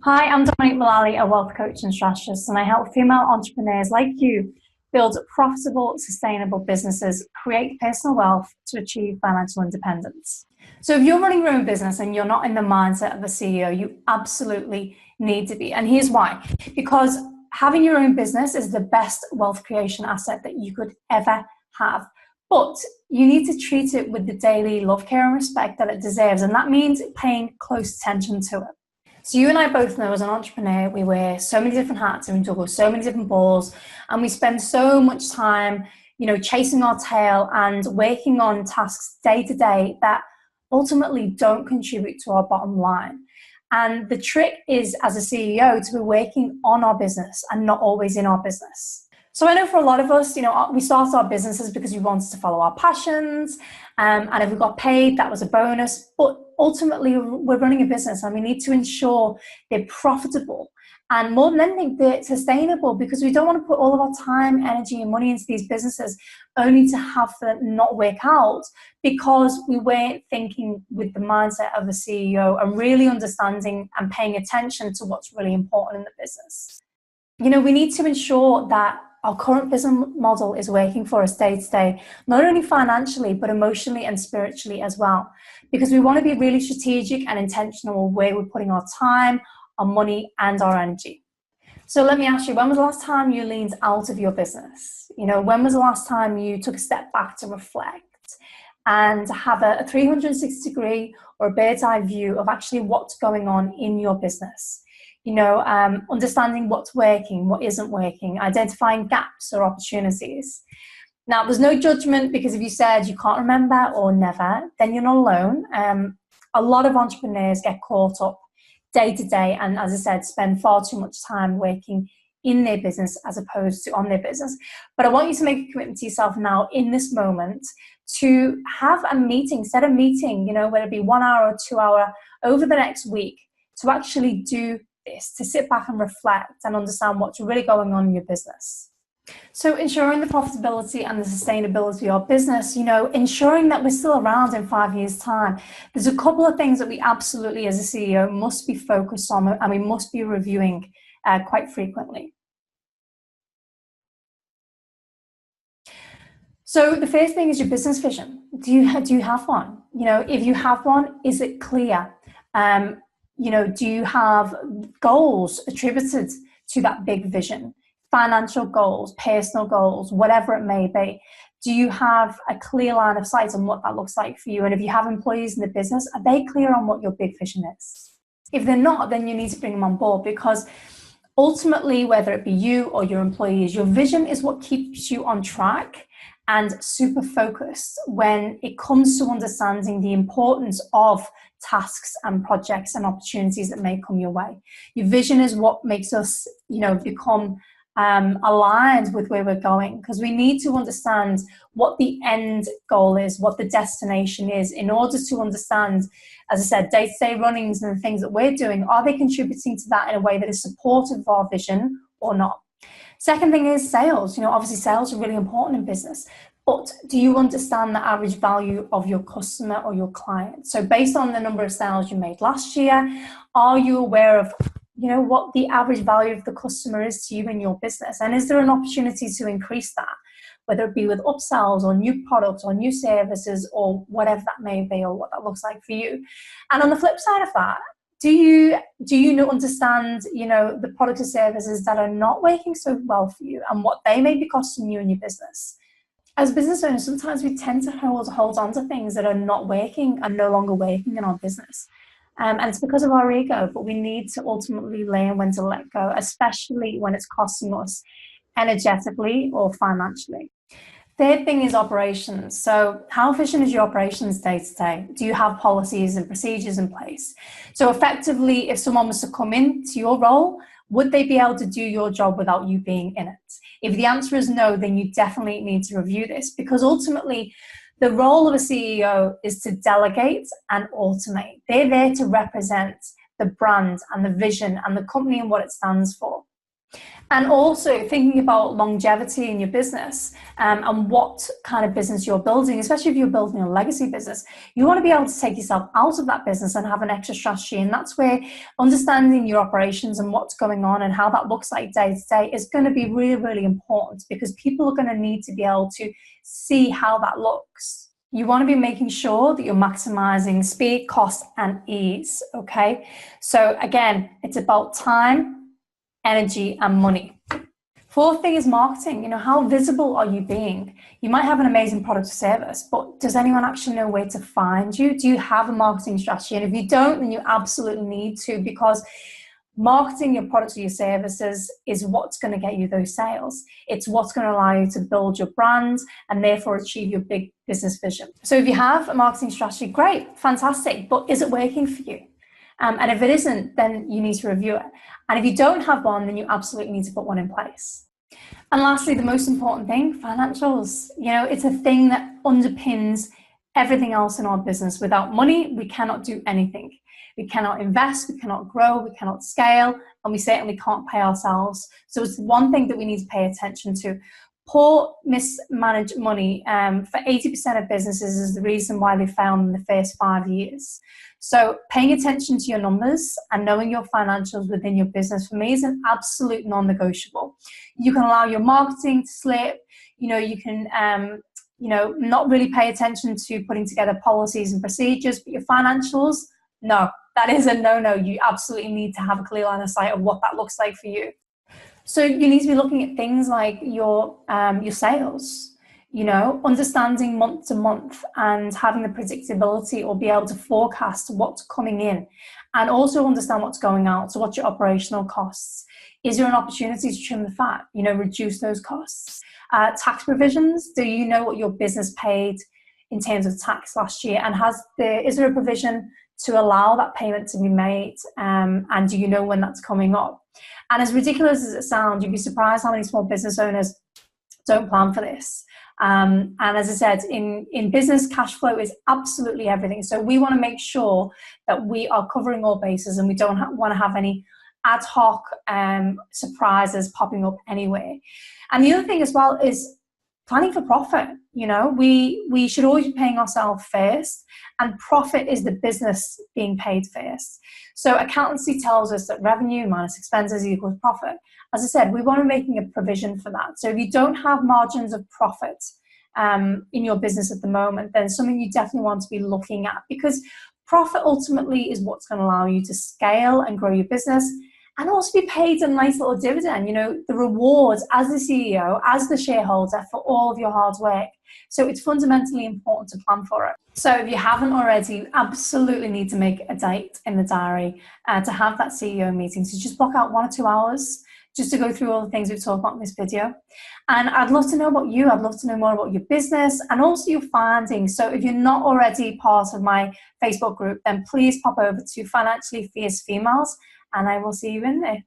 Hi, I'm Dominique Mullally, a wealth coach and strategist, and I help female entrepreneurs like you build profitable, sustainable businesses, create personal wealth to achieve financial independence. So if you're running your own business and you're not in the mindset of a CEO, you absolutely need to be. And here's why. Because having your own business is the best wealth creation asset that you could ever have. But you need to treat it with the daily love, care, and respect that it deserves. And that means paying close attention to it. So you and I both know as an entrepreneur, we wear so many different hats and we juggle so many different balls, and we spend so much time, chasing our tail and working on tasks day to day that ultimately don't contribute to our bottom line. And the trick is, as a CEO, to be working on our business and not always in our business. So I know for a lot of us, we start our businesses because we wanted to follow our passions. And if we got paid, that was a bonus. But ultimately, we're running a business and we need to ensure they're profitable. And more than anything, they're sustainable, because we don't want to put all of our time, energy, and money into these businesses only to have them not work out because we weren't thinking with the mindset of a CEO and really understanding and paying attention to what's really important in the business. We need to ensure that our current business model is working for us day to day, not only financially, but emotionally and spiritually as well. Because we want to be really strategic and intentional where we're putting our time, our money, and our energy. So let me ask you, when was the last time you leaned out of your business? When was the last time you took a step back to reflect and have a 360-degree or a bird's eye view of actually what's going on in your business? Understanding what's working, what isn't working, identifying gaps or opportunities. Now, there's no judgment, because if you said you can't remember or never, then you're not alone. A lot of entrepreneurs get caught up day to day and, as I said, spend far too much time working in their business as opposed to on their business. But I want you to make a commitment to yourself now in this moment to have a meeting, set a meeting, whether it be 1 hour or 2 hour over the next week, to actually do this, to sit back and reflect and understand what's really going on in your business. So ensuring the profitability and the sustainability of our business, ensuring that we're still around in 5 years' time. There's a couple of things that we absolutely, as a CEO, must be focused on and we must be reviewing quite frequently. So the first thing is your business vision. Do you have one? If you have one, is it clear? Do you have goals attributed to that big vision? Financial goals, personal goals, whatever it may be. Do you have a clear line of sight on what that looks like for you? And if you have employees in the business, are they clear on what your big vision is? If they're not, then you need to bring them on board, because ultimately, whether it be you or your employees, your vision is what keeps you on track and super focused when it comes to understanding the importance of tasks and projects and opportunities that may come your way. Your vision is what makes us, become aligned with where we're going, because we need to understand what the end goal is, what the destination is, in order to understand, as I said, day-to-day runnings and the things that we're doing, are they contributing to that in a way that is supportive of our vision or not? Second thing is sales. Obviously sales are really important in business, but do you understand the average value of your customer or your client? So based on the number of sales you made last year, are you aware of what the average value of the customer is to you in your business? And is there an opportunity to increase that, whether it be with upsells or new products or new services or whatever that may be, or what that looks like for you? And on the flip side of that, do you understand, the products or services that are not working so well for you and what they may be costing you in your business? As business owners, sometimes we tend to hold on to things that are not working and no longer working in our business. And it's because of our ego, but we need to ultimately learn when to let go, especially when it's costing us energetically or financially. Third thing is operations. So how efficient is your operations day to day? Do you have policies and procedures in place? So effectively, if someone was to come into your role, would they be able to do your job without you being in it? If the answer is no, then you definitely need to review this, because ultimately the role of a CEO is to delegate and automate. They're there to represent the brand and the vision and the company and what it stands for. And also thinking about longevity in your business, and what kind of business you're building, especially if you're building a legacy business. You want to be able to take yourself out of that business and have an extra strategy. And that's where understanding your operations and what's going on and how that looks like day to day is going to be really, really important, because people are going to need to be able to see how that looks. You want to be making sure that you're maximizing speed, cost, and ease. Okay. So again, it's about time, energy, and money. Fourth thing is marketing. How visible are you being? You might have an amazing product or service, but does anyone actually know where to find you? Do you have a marketing strategy? And if you don't, then you absolutely need to, because marketing your products or your services is what's going to get you those sales. It's what's going to allow you to build your brand and therefore achieve your big business vision. So if you have a marketing strategy, great, fantastic, but is it working for you? And if it isn't, then you need to review it. And if you don't have one, then you absolutely need to put one in place. And lastly, the most important thing, financials. It's a thing that underpins everything else in our business. Without money, we cannot do anything. We cannot invest, we cannot grow, we cannot scale, and we certainly can't pay ourselves. So it's one thing that we need to pay attention to. Poor, mismanaged money for 80% of businesses is the reason why they fail in the first 5 years. So paying attention to your numbers and knowing your financials within your business, for me, is an absolute non-negotiable. You can allow your marketing to slip. You can not really pay attention to putting together policies and procedures, but your financials, no, that is a no-no. You absolutely need to have a clear line of sight of what that looks like for you. So you need to be looking at things like your sales, understanding month to month and having the predictability or be able to forecast what's coming in, and also understand what's going out. So what's your operational costs? Is there an opportunity to trim the fat, reduce those costs? Tax provisions, do you know what your business paid in terms of tax last year? And is there a provision to allow that payment to be made? And do you know when that's coming up? And as ridiculous as it sounds, you'd be surprised how many small business owners don't plan for this. And as I said, in business, cash flow is absolutely everything. So we want to make sure that we are covering all bases, and we don't want to have any ad hoc surprises popping up anywhere. And the other thing as well is planning for profit. We should always be paying ourselves first, and profit is the business being paid first. So accountancy tells us that revenue minus expenses equals profit. As I said, we want to be making a provision for that. So if you don't have margins of profit in your business at the moment, then something you definitely want to be looking at, because profit ultimately is what's going to allow you to scale and grow your business, and also be paid a nice little dividend, the rewards as the CEO, as the shareholder for all of your hard work. So it's fundamentally important to plan for it. So if you haven't already, you absolutely need to make a date in the diary to have that CEO meeting. So just block out 1 or 2 hours just to go through all the things we've talked about in this video. And I'd love to know about you. I'd love to know more about your business and also your findings. So if you're not already part of my Facebook group, then please pop over to Financially Fierce Females, and I will see you in there.